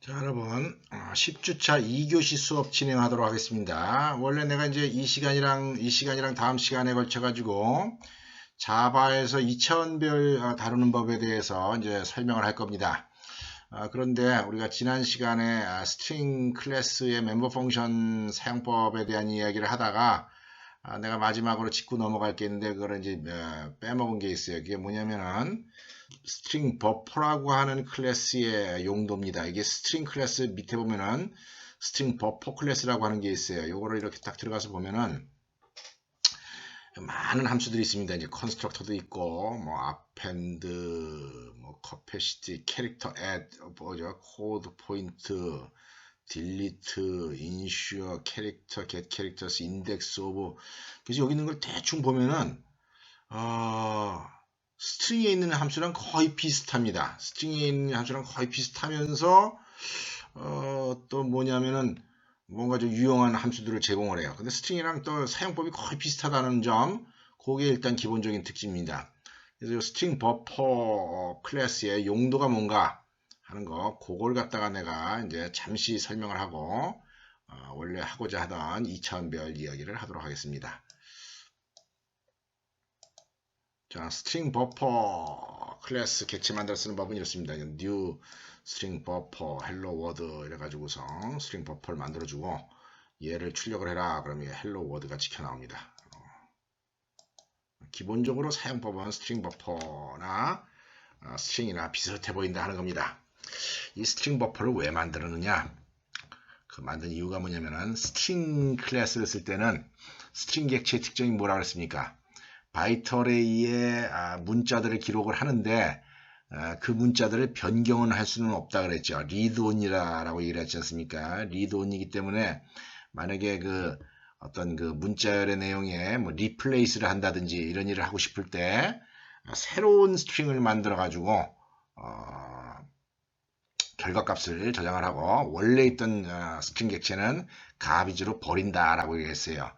자, 여러분, 10주차 2교시 수업 진행하도록 하겠습니다. 원래 내가 이제 이 시간이랑 다음 시간에 걸쳐가지고 자바에서 2차원별 다루는 법에 대해서 이제 설명을 할 겁니다. 그런데 우리가 지난 시간에 스트링 클래스의 멤버 펑션 사용법에 대한 이야기를 하다가 내가 마지막으로 짚고 넘어갈 게 있는데 그걸 이제 빼먹은 게 있어요. 그게 뭐냐면은 스트링 버퍼라고 하는 클래스의 용도입니다. 이게 스트링 클래스 밑에 보면은 스트링 버퍼 클래스라고 하는 게 있어요. 요거를 이렇게 딱 들어가서 보면은 많은 함수들이 있습니다. 이제 컨스트럭터도 있고, 뭐 append, 뭐 capacity, 캐릭터 add, 뭐죠, 코드 포인트, delete, insure, 캐릭터, get characters, index of. 그래서 여기 있는 걸 대충 보면은 스트링에 있는 함수랑 거의 비슷합니다. 스트링에 있는 함수랑 거의 비슷하면서 또 뭐냐면은 뭔가 좀 유용한 함수들을 제공을 해요. 근데 스트링이랑 또 사용법이 거의 비슷하다는 점, 그게 일단 기본적인 특징입니다. 그래서 이 스트링 버퍼 클래스의 용도가 뭔가 하는 거, 그걸 갖다가 내가 이제 잠시 설명을 하고 원래 하고자 하던 2차원별 이야기를 하도록 하겠습니다. 자, 스트링 버퍼 클래스 객체 만들어 쓰는 법은 이렇습니다. new 스트링 버퍼 hello world 이래가지고서 스트링 버퍼를 만들어주고 얘를 출력을 해라. 그러면 hello world가 찍혀 나옵니다. 기본적으로 사용법은 스트링 버퍼나 스트링이나 비슷해 보인다 하는 겁니다. 이 스트링 버퍼를 왜 만들었느냐? 그 만든 이유가 뭐냐면은 스트링 클래스를 쓸 때는 스트링 객체의 특징이 뭐라고 그랬습니까? 바이트 어레이에 문자들을 기록을 하는데 그 문자들을 변경은 할 수는 없다 그랬죠. read only라고 얘기를 했지 않습니까? read only이기 때문에 만약에 그 어떤 그 문자열의 내용에 뭐 replace를 한다든지 이런 일을 하고 싶을 때 새로운 스트링을 만들어 가지고 결과값을 저장을 하고 원래 있던 스트링 객체는 가비지로 버린다라고 얘기했어요.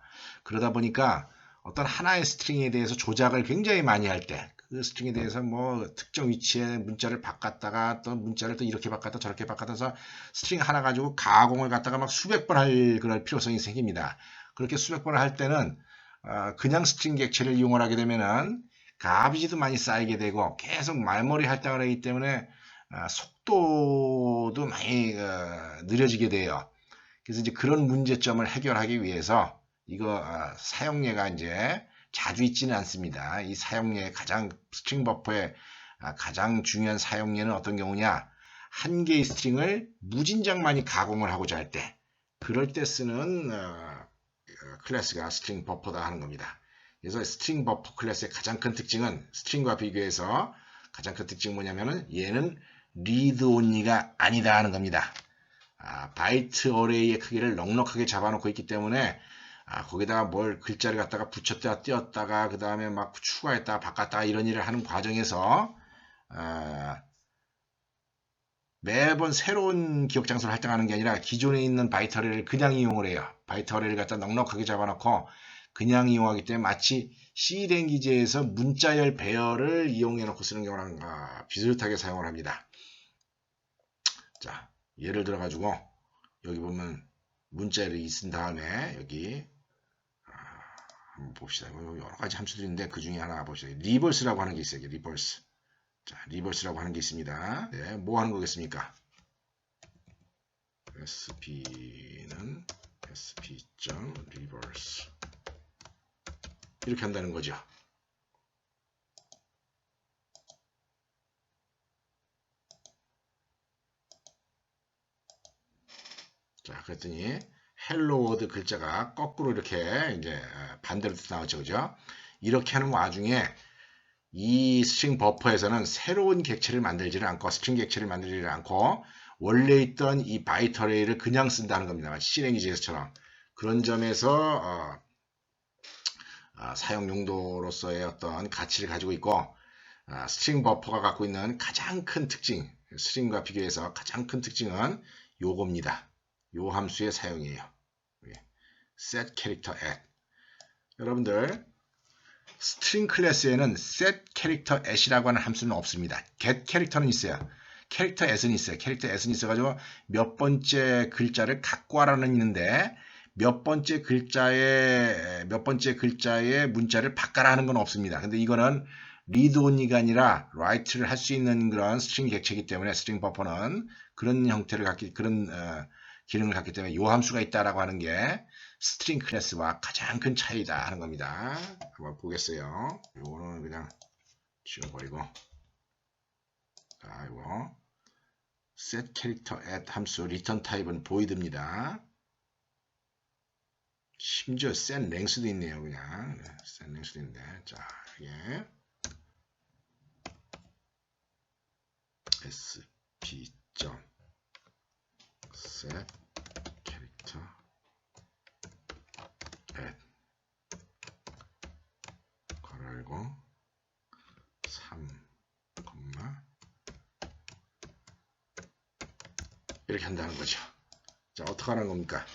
그러다 보니까 어떤 하나의 스트링에 대해서 조작을 굉장히 많이 할 때 그 스트링에 대해서 뭐 특정 위치에 문자를 바꿨다가 또 문자를 또 이렇게 바꿨다 저렇게 바꿨다서 스트링 하나 가지고 가공을 갖다가 막 수백 번 할 그럴 필요성이 생깁니다. 그렇게 수백 번을 할 때는 그냥 스트링 객체를 이용을 하게 되면은 가비지도 많이 쌓이게 되고 계속 말머리 할당을 하기 때문에 속도도 많이 느려지게 돼요. 그래서 이제 그런 문제점을 해결하기 위해서 이거 사용례가 이제 자주 있지는 않습니다. 이 사용례 가장 스트링 버퍼의 가장 중요한 사용례는 어떤 경우냐? 한 개의 스트링을 무진장 많이 가공을 하고자 할 때, 그럴 때 쓰는 클래스가 스트링 버퍼다 하는 겁니다. 그래서 스트링 버퍼 클래스의 가장 큰 특징은 스트링과 비교해서 가장 큰 특징은 뭐냐면은 얘는 read only가 아니다 하는 겁니다. 바이트 어레이의 크기를 넉넉하게 잡아놓고 있기 때문에 거기다가 뭘 글자를 갖다가 붙였다가 띄었다가 그 다음에 막 추가했다가 바꿨다가 이런 일을 하는 과정에서 매번 새로운 기억 장소를 할당하는 게 아니라 기존에 있는 바이트 어레이를 그냥 이용을 해요. 바이트 어레이를 갖다 넉넉하게 잡아놓고 그냥 이용하기 때문에 마치 C 랭귀지에서 문자열 배열을 이용해 놓고 쓰는 경우랑 비슷하게 사용을 합니다. 자, 예를 들어 가지고 여기 보면 문자열이 쓴 다음에 여기 한번 봅시다. 여러 가지 함수들이 있는데 그 중에 하나 봅시다. 리버스라고 하는 게 있어요. 리버스. 자, 리버스라고 하는 게 있습니다. 네, 뭐 하는 거겠습니까? sp는 sp.reverse 이렇게 한다는 거죠. 자, 그랬더니 hello world 글자가 거꾸로 이렇게 이제 반대로 나오죠. 그죠? 이렇게 하는 와중에 이 스트링 버퍼에서는 새로운 객체를 만들지를 않고 스트링 객체를 만들지를 않고 원래 있던 이 바이트 어레이를 그냥 쓴다는 겁니다. C 랭귀지에서처럼. 그런 점에서 사용 용도로서의 어떤 가치를 가지고 있고 스트링 버퍼가 갖고 있는 가장 큰 특징, 스트링과 비교해서 가장 큰 특징은 요겁니다. 요 함수의 사용이에요. set character at. 여러분들 스트링 클래스에는 set character at이라고 하는 함수는 없습니다. get 캐릭터는 있어요. 캐릭터 S는 있어요. 캐릭터 S는 있어가지고 몇 번째 글자를 갖고 와라는 있는데 몇 번째 글자의 문자를 바꿔라 하는 건 없습니다. 근데 이거는 read only가 아니라 write를 할 수 있는 그런 스트링 객체이기 때문에 스트링 버퍼는 그런 형태를 그런 기능을 갖기 때문에 요 함수가 있다라고 하는 게 스트링 클래스와 가장 큰 차이다 하는 겁니다. 한번 보겠어요. 요거는 그냥 지워버리고, 자, 이거 set character at 함수 return 타입은 void입니다. 심지어 set length도 있네요. 그냥 set length도 있는데, 자, 이게 sp set character at 괄호 3, 이렇게 한다는 거죠. 자, 어떻게 하는 겁니까?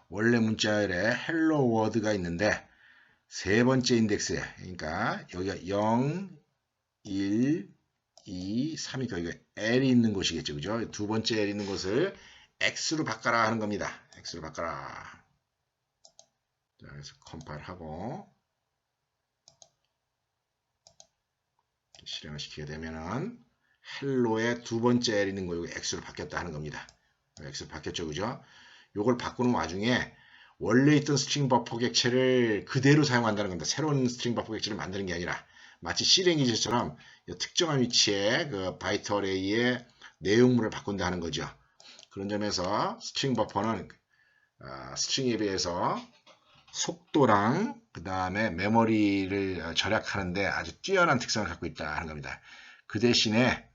원래 문자열에 hello world가 있는데 세 번째 인덱스에, 그러니까 여기가 0, 1, 2, 3이니까 여기가 L이 있는 곳이겠죠. 그죠? 두 번째 L 있는 곳을 X로 바꿔라 하는 겁니다. X로 바꿔라. 자, 그래서 컴파일하고 실행을 시키게 되면은 hello의 두 번째 L 있는 거 여기 X로 바뀌었다 하는 겁니다. X로 바뀌었죠. 그죠? 요걸 바꾸는 와중에 원래 있던 스트링 버퍼 객체를 그대로 사용한다는 겁니다. 새로운 스트링 버퍼 객체를 만드는 게 아니라 마치 C랭귀지처럼 특정한 위치에 그 바이트 어레이의 내용물을 바꾼다 하는 거죠. 그런 점에서 스트링 버퍼는 스트링에 비해서 속도랑 그 다음에 메모리를 절약하는데 아주 뛰어난 특성을 갖고 있다 하는 겁니다. 그 대신에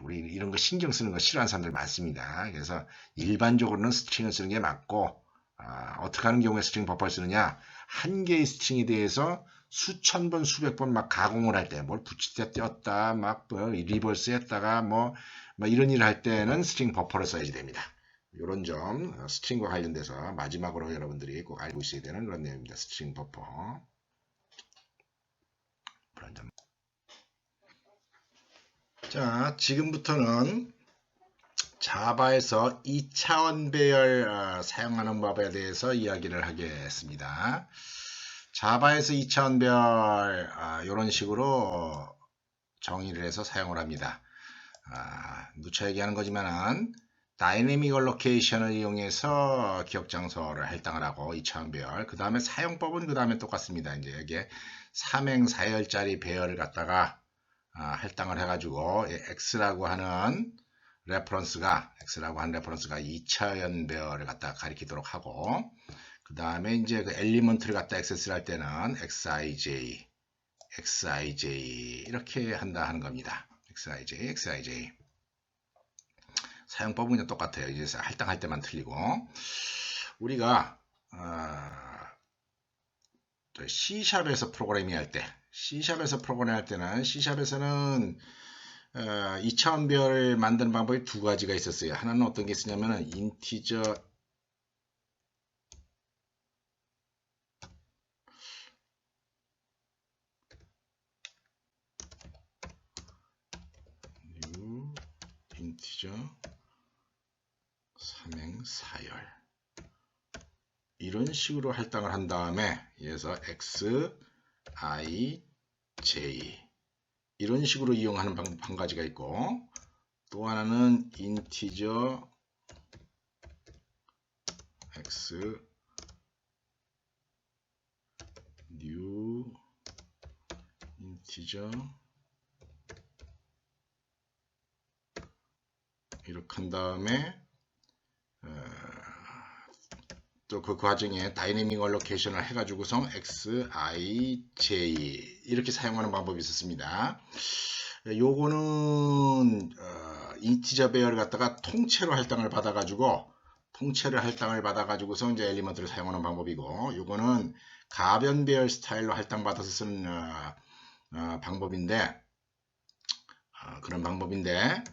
우리 이런 거 신경 쓰는 거 싫어하는 사람들 많습니다. 그래서 일반적으로는 스트링을 쓰는 게 맞고, 어떻게 하는 경우에 스트링 버퍼를 쓰느냐, 한 개의 스트링에 대해서 수천 번 수백 번 막 가공을 할 때, 뭘 붙일 때 떼었다, 막 리버스 했다가 뭐 이런 일을 할 때는 스트링 버퍼를 써야지 됩니다. 이런 점 스트링과 관련돼서 마지막으로 여러분들이 꼭 알고 있어야 되는 그런 내용입니다. 스트링 버퍼. 그런 점. 자, 지금부터는 자바에서 2차원 배열 사용하는 법에 대해서 이야기를 하겠습니다. 자바에서 2차원 배열 이런 식으로 정의를 해서 사용을 합니다. 누차 얘기하는 거지만은 다이내믹 얼로케이션을 이용해서 기억 장소를 할당을 하고 2차원 배열, 그 다음에 사용법은 그 다음에 똑같습니다. 이제 여기에 3행4열짜리 배열을 갖다가 할당을 해가지고 X라고 하는 레퍼런스가 2차원 배열을 갖다가 가리키도록 하고, 그 다음에 이제 그 엘리먼트를 갖다 액세스를 할 때는 xij 이렇게 한다 하는 겁니다. xij 사용법은 그냥 똑같아요. 이제 할당할 때만 틀리고, 우리가 C샵에서 프로그래밍 할 때, C샵에서 프로그래밍 할 때는 C샵에서는 2차원 배열을 만드는 방법이 두 가지가 있었어요. 하나는 어떤 게 있었냐면 인티저 인티저 3행4열 이런 식으로 할당을 한 다음에 여기서 x, i, j 이런 식으로 이용하는 방법 한 가지가 있고, 또 하나는 인티저 x, new 인티저 이렇게 한 다음에 또 그 과정에 다이내믹 얼로케이션을 해가지고서 x, i, j 이렇게 사용하는 방법이 있었습니다. 요거는 인티저 배열을 갖다가 통째로 할당을 받아가지고서 이제 엘리먼트를 사용하는 방법이고, 요거는 가변 배열 스타일로 할당받아서 쓰는 방법인데, 그런 방법인데,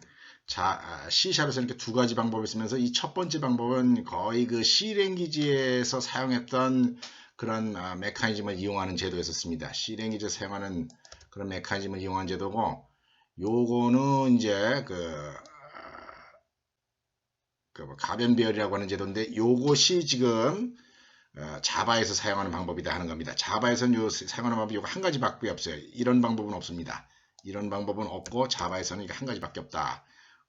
자, C샵에서 이렇게 두 가지 방법이 있으면서 이 첫 번째 방법은 거의 그 C랭귀지에서 사용했던 그런 메커니즘을 이용하는 제도였었습니다. C랭귀지에서 사용하는 그런 메커니즘을 이용한 제도고, 요거는 이제 뭐 가변배열이라고 하는 제도인데 요것이 지금 자바에서 사용하는 방법이다 하는 겁니다. 자바에서는 요 사용하는 방법이 요거 한 가지밖에 없어요. 이런 방법은 없습니다. 이런 방법은 없고 자바에서는 이거 한 가지밖에 없다.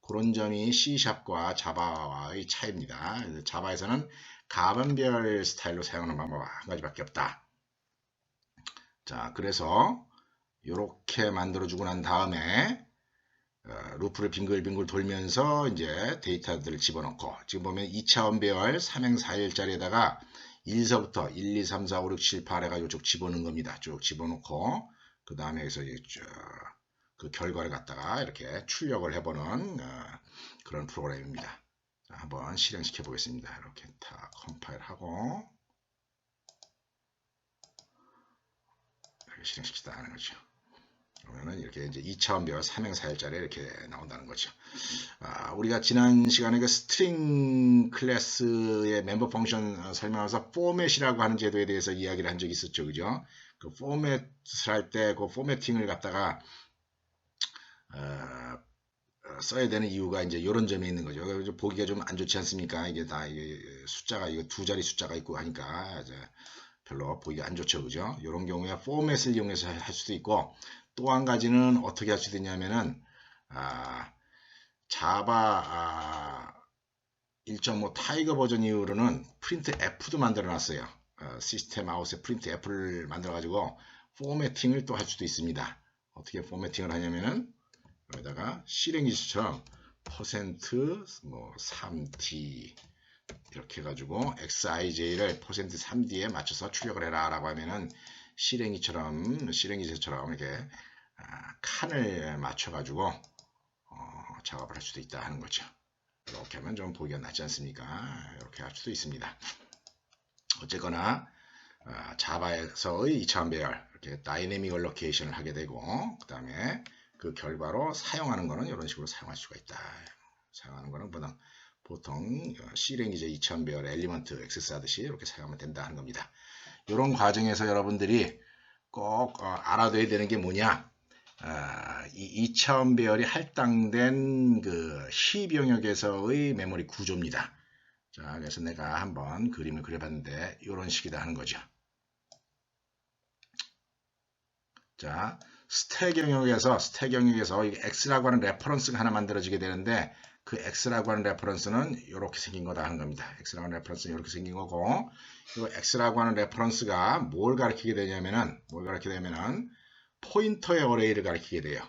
그런 점이 C샵과 자바와의 차이입니다. 자바에서는 가변별 스타일로 사용하는 방법 한 가지밖에 없다. 자, 그래서 이렇게 만들어주고 난 다음에 루프를 빙글빙글 돌면서 이제 데이터들을 집어넣고 지금 보면 2차원 배열 3행 4일짜리에다가 1서부터 1, 2, 3, 4, 5, 6, 7, 8 해가 쭉 집어넣은 겁니다. 쭉 집어넣고 그 다음에 여기서 그 결과를 갖다가 이렇게 출력을 해보는 그런 프로그램입니다. 자, 한번 실행시켜 보겠습니다. 이렇게 다 컴파일하고 이렇게 실행시키다 하는 거죠. 그러면은 이렇게 이제 2차원 배열 3행 4일짜리 이렇게 나온다는 거죠. 우리가 지난 시간에 그 스트링 클래스의 멤버 펑션 설명하면서 포맷이라고 하는 제도에 대해서 이야기를 한 적이 있었죠. 그죠? 그 포맷을 할 때 그 포매팅을 갖다가 써야 되는 이유가 이제 이런 점이 있는 거죠. 보기가 좀 안 좋지 않습니까? 이게 다 이게 숫자가 이거 두 자리 숫자가 있고 하니까 이제 별로 보기가 안 좋죠. 그죠? 이런 경우에 포맷을 이용해서 할 수도 있고 또 한 가지는 어떻게 할 수 있냐면은 자바 1.5 타이거 버전 이후로는 프린트 F도 만들어 놨어요. 시스템 아웃에 프린트 F를 만들어 가지고 포매팅을 또 할 수도 있습니다. 어떻게 포매팅을 하냐면은 여기다가 실행기처럼 %뭐 3D 이렇게 해가지고 xij를 %3d에 맞춰서 출력을 해라 라고 하면은 실행기처럼 이렇게 칸을 맞춰가지고 작업을 할 수도 있다 하는 거죠. 이렇게 하면 좀 보기가 낫지 않습니까? 이렇게 할 수도 있습니다. 어쨌거나 자바에서의 2차원 배열 이렇게 다이내믹 얼로케이션을 하게 되고 그 다음에 그 결과로 사용하는 거는 이런 식으로 사용할 수가 있다. 사용하는 거는 보통 C랭귀지 2차원 배열 엘리먼트 액세스 하듯이 이렇게 사용하면 된다 하는 겁니다. 이런 과정에서 여러분들이 꼭 알아둬야 되는 게 뭐냐? 이 2차원 배열이 할당된 그 C 병역에서의 메모리 구조입니다. 자, 그래서 내가 한번 그림을 그려봤는데 이런 식이다 하는 거죠. 자, 스택 영역에서 X라고 하는 레퍼런스가 하나 만들어지게 되는데 그 X라고 하는 레퍼런스는 이렇게 생긴 거다 하는 겁니다. X라고 하는 레퍼런스는 이렇게 생긴 거고 이 X라고 하는 레퍼런스가 뭘 가리키게 되냐면은 포인터의 어레이를 가리키게 돼요.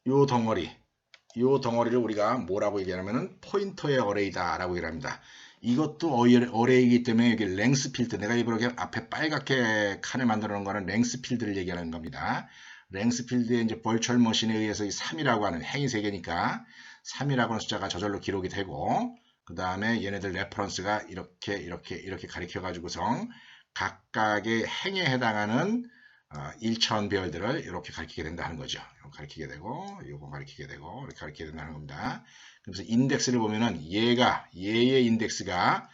요 덩어리를 우리가 뭐라고 얘기하냐면은 포인터의 어레이다 라고 얘기합니다. 이것도 어레이이기 때문에 여기 랭스 필드, 내가 이렇게 앞에 빨갛게 칸을 만들어 놓은 거는 랭스 필드를 얘기하는 겁니다. 랭스 필드에 이제 벌추얼 머신에 의해서 이 3이라고 하는 행이 3개니까 3이라고 하는 숫자가 저절로 기록이 되고 그 다음에 얘네들 레퍼런스가 이렇게 가리켜 가지고서 각각의 행에 해당하는 1차원 배열들을 이렇게 가리키게 된다는 거죠. 가리키게 되고, 요거 가리키게 되고, 이렇게 가리키게 된다는 겁니다. 그래서 인덱스를 보면은 얘의 인덱스가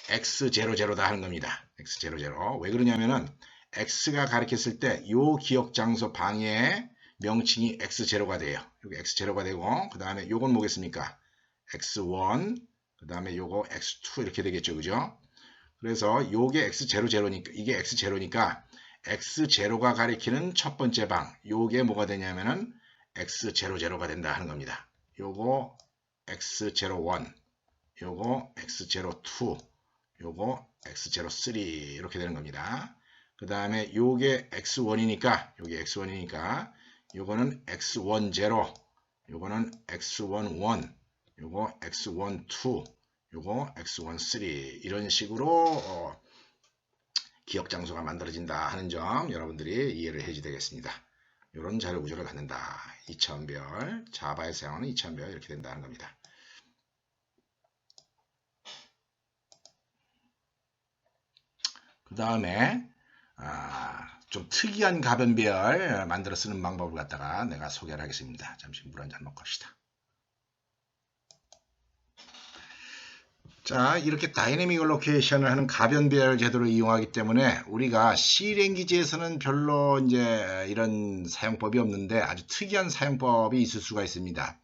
x00다 하는 겁니다. x00. 왜 그러냐면은 x가 가리켰을 때 요 기억 장소 방의 명칭이 x0가 돼요. 여기 x0가 되고, 그 다음에 요건 뭐겠습니까? x1, 그 다음에 요거 x2 이렇게 되겠죠. 그죠? 그래서 요게 x00니까, 이게 x0니까 x0가 가리키는 첫 번째 방, 요게 뭐가 되냐면은 x00가 된다 하는 겁니다. 요거 x01, 요거 x02, 요거 x03 이렇게 되는 겁니다. 그 다음에 요게 x1이니까 요거는 x10, 요거는 x11, 요거 x12, 요거 x13 이런 식으로 기억 장소가 만들어진다 하는 점 여러분들이 이해를 해주셔야 되겠습니다. 이런 자료 구조를 갖는다. 2차원 배열, 자바에 사용하는 2차원 배열 이렇게 된다는 겁니다. 그 다음에 좀 특이한 가변 배열 만들어 쓰는 방법을 갖다가 내가 소개를 하겠습니다. 잠시 물 한잔 먹고 합시다. 자, 이렇게 다이내믹 로케이션을 하는 가변 배열 제도를 이용하기 때문에 우리가 C 랭귀지에서는 별로 이제 이런 사용법이 없는데 아주 특이한 사용법이 있을 수가 있습니다.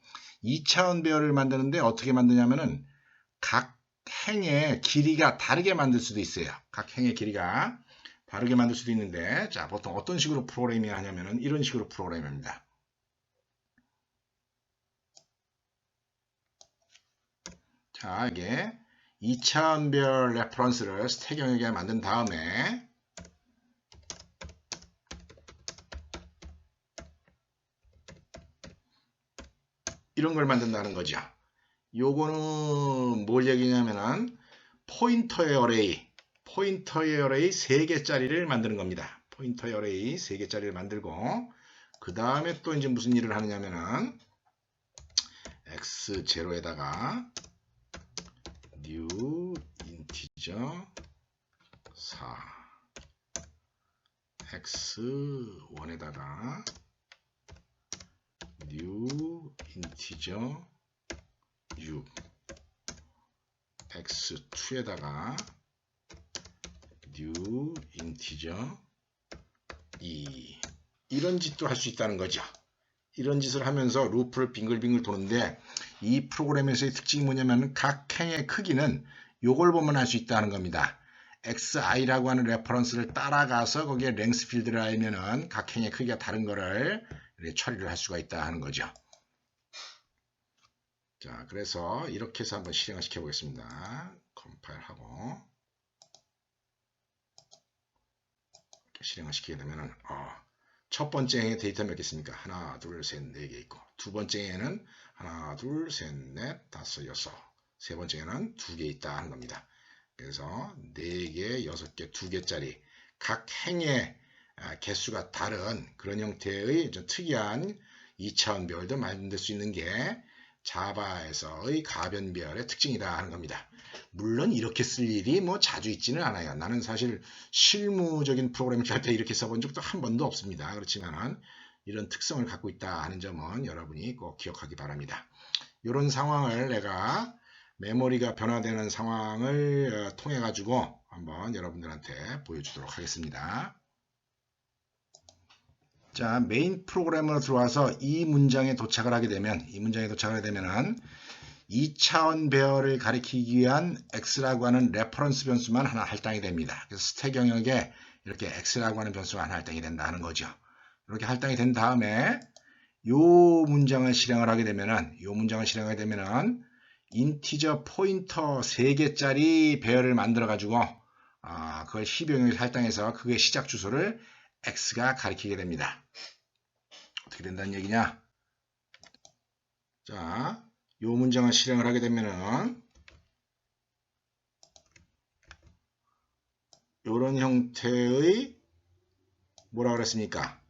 2차원 배열을 만드는데 어떻게 만드냐면은 각 행의 길이가 다르게 만들 수도 있어요. 각 행의 길이가 다르게 만들 수도 있는데, 자, 보통 어떤 식으로 프로그래밍을 하냐면은 이런 식으로 프로그래밍합니다. 자, 이게 2차원별 레퍼런스를 스택 영역에 만든 다음에 이런 걸 만든다는 거죠. 요거는 뭘 얘기냐면은 포인터의 어레이 3개짜리를 만드는 겁니다. 포인터의 어레이 3개짜리를 만들고 그 다음에 또 이제 무슨 일을 하느냐면은 x0에다가 new integer 4 x1에다가 new integer 6 x2에다가 new integer 2 이런 짓도 할 수 있다는 거죠. 이런 짓을 하면서 루프를 빙글빙글 도는데 이 프로그램에서의 특징이 뭐냐면 각 행의 크기는 요걸 보면 알 수 있다는 겁니다. xi라고 하는 레퍼런스를 따라가서 거기에 랭스 필드를 알면은 각 행의 크기가 다른 거를 처리를 할 수가 있다 하는 거죠. 자, 그래서 이렇게 해서 한번 실행을 시켜 보겠습니다. 컴파일하고 실행을 시키게 되면은 첫 번째 행에 데이터 몇 개 있습니까? 하나, 둘, 셋, 네 개 있고 두 번째 행에는 하나, 둘, 셋, 넷, 다섯, 여섯 세 번째는 2개 있다 하는 겁니다. 그래서 4개, 6개, 2개짜리 각 행의 개수가 다른 그런 형태의 좀 특이한 2차원 배열도 만들 수 있는 게 자바에서의 가변 배열의 특징이다 하는 겁니다. 물론 이렇게 쓸 일이 뭐 자주 있지는 않아요. 나는 사실 실무적인 프로그램을 할 때 이렇게 써본 적도 한 번도 없습니다. 그렇지만 이런 특성을 갖고 있다 하는 점은 여러분이 꼭 기억하기 바랍니다. 이런 상황을 내가 메모리가 변화되는 상황을 통해 가지고 한번 여러분들한테 보여주도록 하겠습니다. 자, 메인 프로그램으로 들어와서 이 문장에 도착을 하게 되면은 2차원 배열을 가리키기 위한 x라고 하는 레퍼런스 변수만 하나 할당이 됩니다. 그래서 스택 영역에 이렇게 x라고 하는 변수가 하나 할당이 된다는 거죠. 이렇게 할당이 된 다음에 요 문장을 실행을 하게 되면은 인티저 포인터 3개짜리 배열을 만들어 가지고 그걸 12영역에 할당해서 그게 시작 주소를 x가 가리키게 됩니다. 어떻게 된다는 얘기냐? 자, 요 문장을 실행을 하게 되면은 요런 형태의 뭐라 그랬습니까?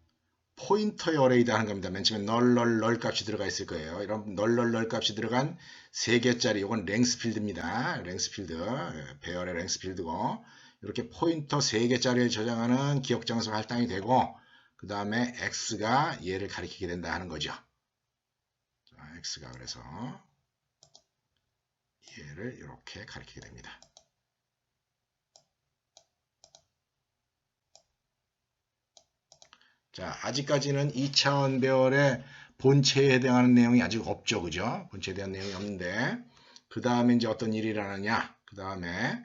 포인터의 어레이다 하는 겁니다. 맨 처음에 널 값이 들어가 있을 거예요. 이런 널 값이 들어간 3개짜리 이건 랭스 필드입니다. 랭스 필드 배열의 랭스 필드고 이렇게 포인터 3개짜리를 저장하는 기억 장소가 할당이 되고 그 다음에 x가 얘를 가리키게 된다 하는 거죠. 자, x가 그래서 얘를 이렇게 가리키게 됩니다. 자, 아직까지는 2차원 배열의 본체에 해당하는 내용이 아직 없죠. 그죠? 본체에 대한 내용이 없는데, 그 다음에 이제 어떤 일이 일어나냐? 그 다음에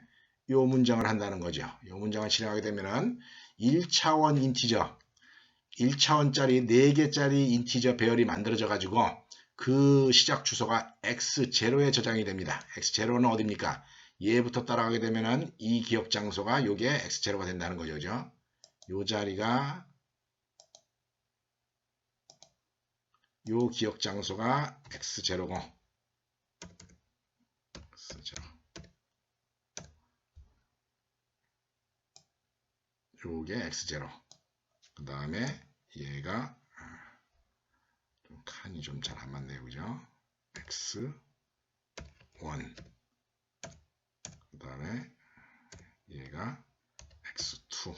요 문장을 한다는 거죠. 요 문장을 실행하게 되면은 1차원 인티저, 1차원짜리 4개짜리 인티저 배열이 만들어져 가지고 그 시작 주소가 x0에 저장이 됩니다. x0는 어디입니까? 얘부터 따라가게 되면은 이 기억 장소가 요게 x0가 된다는 거죠. 그죠? 요 자리가 요 기억 장소가 x0고 x0 요게 x0 그 다음에 얘가 좀 칸이 좀 잘 안 맞네요. 그죠? x1 그 다음에 얘가 x2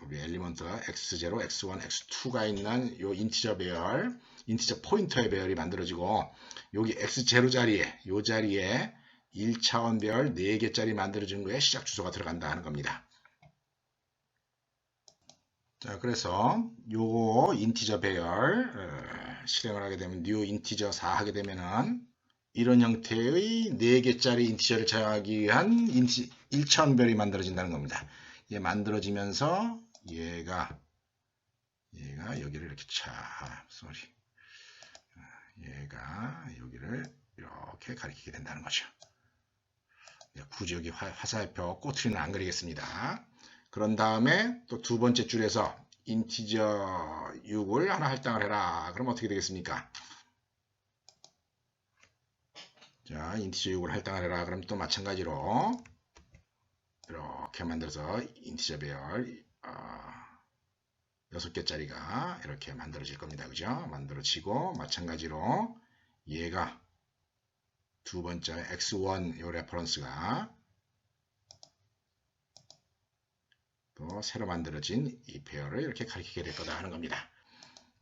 우리 엘리먼트 x0, x1, x2가 있는 요 인티저 배열, 인티저 포인터의 배열이 만들어지고 여기 x0 자리에 요 자리에 1차원 배열 4개짜리 만들어지는 거에 시작 주소가 들어간다 하는 겁니다. 자, 그래서 요거 인티저 배열 실행을 하게 되면 new 인티저 4 하게 되면은 이런 형태의 4개짜리 인티저를 저장하기 위한 1차원 배열이 만들어진다는 겁니다. 얘 만들어지면서 얘가 여기를 이렇게 얘가 여기를 이렇게 가리키게 된다는 거죠. 굳이 여기 화살표 꼬투리는 안 그리겠습니다. 그런 다음에 또 두 번째 줄에서 인티저 6을 하나 할당을 해라. 그럼 어떻게 되겠습니까? 자, 인티저 6을 할당을 해라. 그럼 또 마찬가지로 이렇게 만들어서 인티저 배열 6개짜리가 이렇게 만들어질 겁니다. 그죠? 만들어지고 마찬가지로 얘가 두 번째 x1 요 레퍼런스가 또 새로 만들어진 이 배열을 이렇게 가리키게 될 거다 하는 겁니다.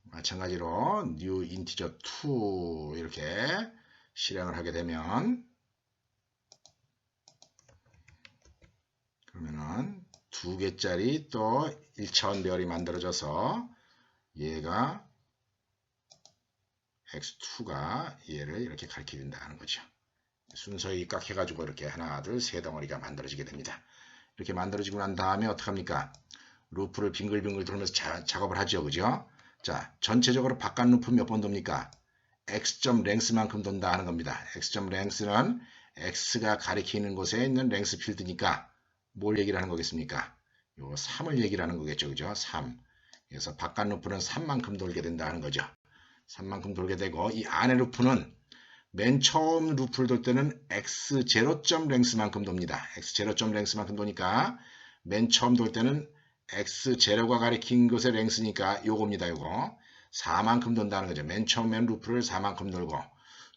마찬가지로 new integer 2 이렇게 실행을 하게 되면 그러면은 2개짜리 또 1차원 배열이 만들어져서 얘가 x2가 얘를 이렇게 가리키게 된다는 거죠. 순서에 입각해가지고 이렇게 하나, 둘, 세 덩어리가 만들어지게 됩니다. 이렇게 만들어지고 난 다음에 어떡합니까? 루프를 빙글빙글 돌면서 작업을 하죠. 그죠? 자, 전체적으로 바깥 루프 몇 번 돕니까? x.length만큼 돈다 하는 겁니다. x.length는 x가 가리키는 곳에 있는 length 필드니까 뭘 얘기를 하는 거겠습니까? 요 3을 얘기를 하는 거겠죠. 그죠? 3. 그래서 바깥 루프는 3만큼 돌게 된다는 거죠. 3만큼 돌게 되고 이 안에 루프는 맨 처음 루프를 돌 때는 x0.length만큼 돕니다. x0.length만큼 도니까 맨 처음 돌 때는 x0가 가리킨 것의 length니까 요겁니다. 요거 4만큼 돈다는 거죠. 맨 처음엔 루프를 4만큼 돌고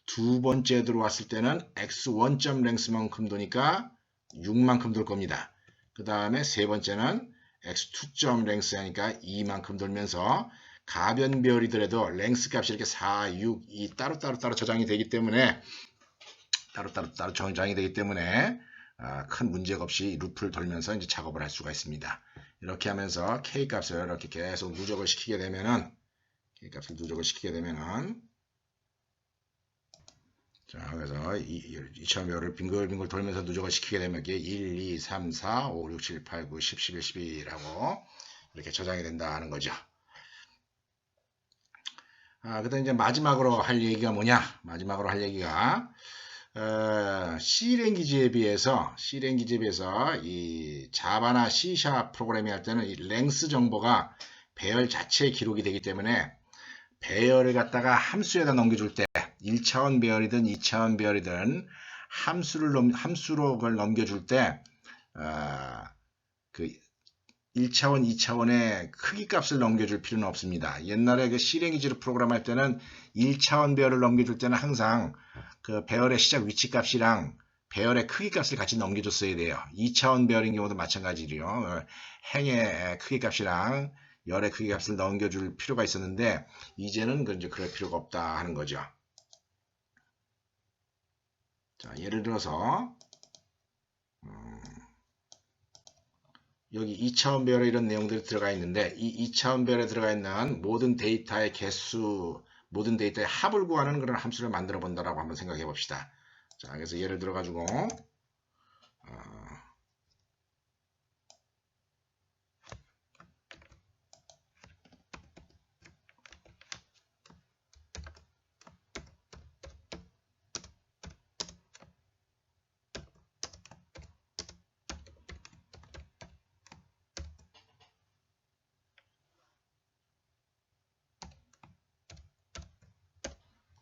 두 번째 들어왔을 때는 x1.length만큼 도니까 6만큼 돌 겁니다. 그 다음에 세 번째는 x2.length 하니까 2만큼 돌면서 가변 배열이더라도 랭스 값이 이렇게 4, 6, 2 따로따로 저장이 되기 때문에 큰 문제가 없이 루프를 돌면서 이제 작업을 할 수가 있습니다. 이렇게 하면서 K 값을 이렇게 계속 누적을 시키게 되면은 자, 그래서 2차원 배열을 빙글빙글 돌면서 누적을 시키게 되면 이게 1, 2, 3, 4, 5, 6, 7, 8, 9, 10, 11, 12라고 이렇게 저장이 된다 하는 거죠. 그다음 이제 마지막으로 할 얘기가 뭐냐? C랭귀지에 비해서 이 자바나 C# 프로그래밍 할 때는 이 length 정보가 배열 자체에 기록이 되기 때문에 배열을 갖다가 함수에다 넘겨줄 때 1차원 배열이든 2차원 배열이든 함수로 그걸 넘겨줄 때 그 1차원, 2차원의 크기 값을 넘겨줄 필요는 없습니다. 옛날에 그 C랭귀지로 프로그램할 때는 1차원 배열을 넘겨줄 때는 항상 그 배열의 시작 위치 값이랑 배열의 크기 값을 같이 넘겨줬어야 돼요. 2차원 배열인 경우도 마찬가지로요. 행의 크기 값이랑 열의 크기 값을 넘겨줄 필요가 있었는데 이제는 이제 그럴 필요가 없다 하는 거죠. 자, 예를 들어서 여기 2차원 배열에 이런 내용들이 들어가 있는데 이 2차원 배열에 들어가 있는 모든 데이터의 개수, 모든 데이터의 합을 구하는 그런 함수를 만들어 본다라고 한번 생각해 봅시다. 자, 그래서 예를 들어 가지고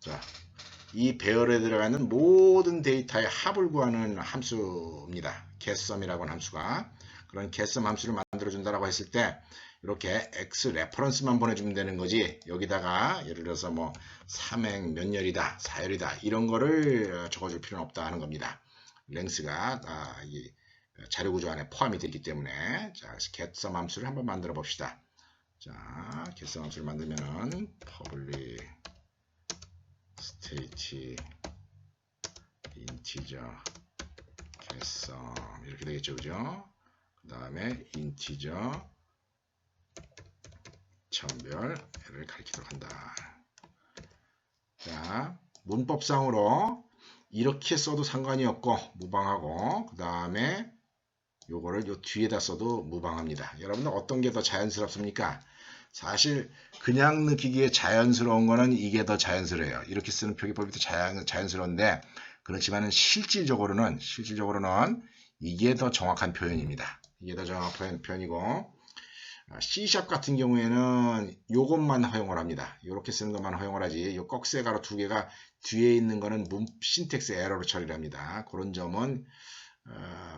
자, 이 배열에 들어가는 모든 데이터의 합을 구하는 함수입니다. getSum이라고 하는 함수가 그런 getSum 함수를 만들어 준다라고 했을 때 이렇게 x 레퍼런스만 보내주면 되는 거지 여기다가 예를 들어서 뭐 3행 몇 열이다 4열이다 이런 거를 적어줄 필요는 없다 하는 겁니다. 랭스가 자료 구조 안에 포함이 되기 때문에 자, 그래서 getSum 함수를 한번 만들어 봅시다. 자, getSum 함수를 만들면은 public state integer getSum 이렇게 되겠죠, 그죠? 그 다음에 integer 차원별을 가리키도록 한다. 자, 문법상으로 이렇게 써도 상관이 없고 무방하고, 그 다음에 요거를 요 뒤에다 써도 무방합니다. 여러분들 어떤 게 더 자연스럽습니까? 사실 그냥 느끼기에 자연스러운 거는 이게 더 자연스러워요. 이렇게 쓰는 표기법이 더 자연스러운데, 그렇지만은 실질적으로는 이게 더 정확한 표현입니다. 이게 더 정확한 표현이고, C# 같은 경우에는 요것만 허용을 합니다. 이렇게 쓰는 것만 허용을 하지, 요 꺽쇠 가로 두 개가 뒤에 있는 거는 신텍스 에러로 처리를 합니다. 그런 점은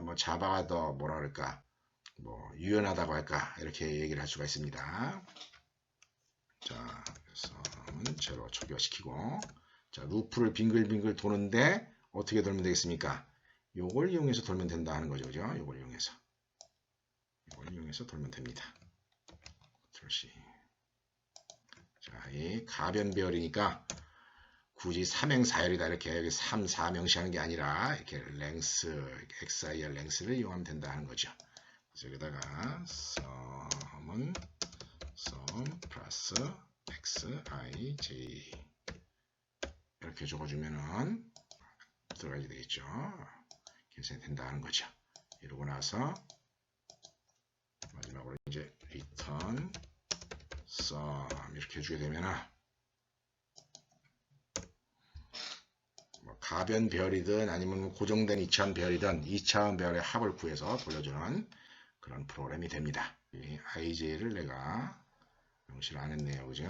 뭐 자바가 더 뭐라 그럴까, 뭐 유연하다고 할까, 이렇게 얘기를 할 수가 있습니다. 자, 그래서 제로 초기화시키고, 자, 루프를 빙글빙글 도는데 어떻게 돌면 되겠습니까? 요걸 이용해서 돌면 된다 하는 거죠, 그죠? 요걸 이용해서 돌면 됩니다. 자, 이 가변배열이니까 굳이 삼행사열이다 이렇게 여기 3, 4 명시하는 게 아니라 이렇게 랭스, xir 랭스를 이용하면 된다 하는 거죠. 그래서 여기다가 sum은 sum 플러스 xij 이렇게 적어주면은 들어가게 되겠죠. 계산이 된다 하는 거죠. 이러고 나서 마지막으로 이제 return sum 이렇게 해주게 되면은 뭐 가변별이든 아니면 뭐 고정된 2차원 별이든 2차원 별의 합을 구해서 돌려주는 그런 프로그램이 됩니다. 이 ij를 내가 명시를 안 했네요, 그죠?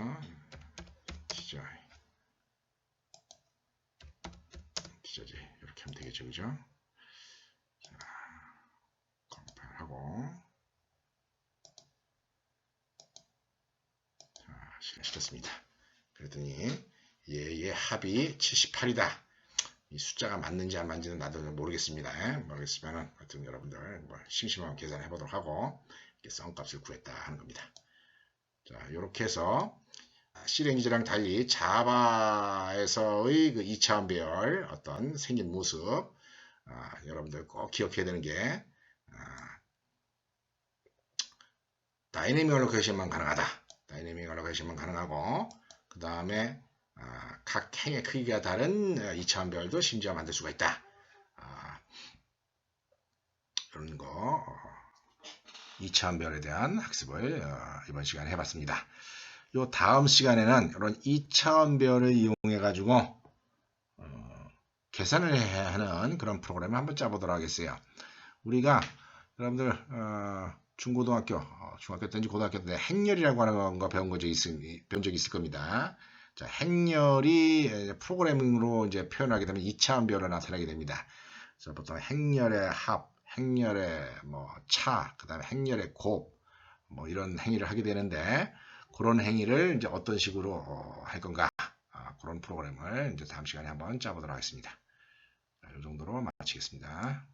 디저지 이렇게 하면 되겠죠, 그죠? 자, 컴파일하고 실행시켰습니다. 그랬더니 얘의 합이 78이다. 이 숫자가 맞는지 안 맞는지는 나도 모르겠습니다. 모르겠으면 하여튼 여러분들 뭐 심심하면 계산해 보도록 하고 이렇게 썸값을 구했다 하는 겁니다. 자, 이렇게 해서 C랭귀지랑 달리 자바에서의 그 2차원 배열 어떤 생긴 모습, 여러분들 꼭 기억해야 되는 게 다이내믹 알로케이션만 가능하다. 다이내믹 알로케이션만 가능하고, 그 다음에 각 행의 크기가 다른 2차원 별도 심지어 만들 수가 있다. 이런 거 2차원 별에 대한 학습을 이번 시간에 해봤습니다. 요 다음 시간에는 이런 2차원 별을 이용해 가지고 계산을 해야 하는 그런 프로그램을 한번 짜보도록 하겠어요. 우리가 여러분들 중고등학교, 중학교 때인지 고등학교 때 행렬이라고 하는 거 배운 적이 있을 겁니다. 자, 행렬이 프로그래밍으로 이제 표현하게 되면 2차원 별로 나타나게 됩니다. 그래서 보통 행렬의 합, 행렬의 뭐 차, 그 다음에 행렬의 곱, 뭐 이런 행위를 하게 되는데, 그런 행위를 이제 어떤 식으로 할 건가, 그런 프로그램을 이제 다음 시간에 한번 짜보도록 하겠습니다. 이 정도로 마치겠습니다.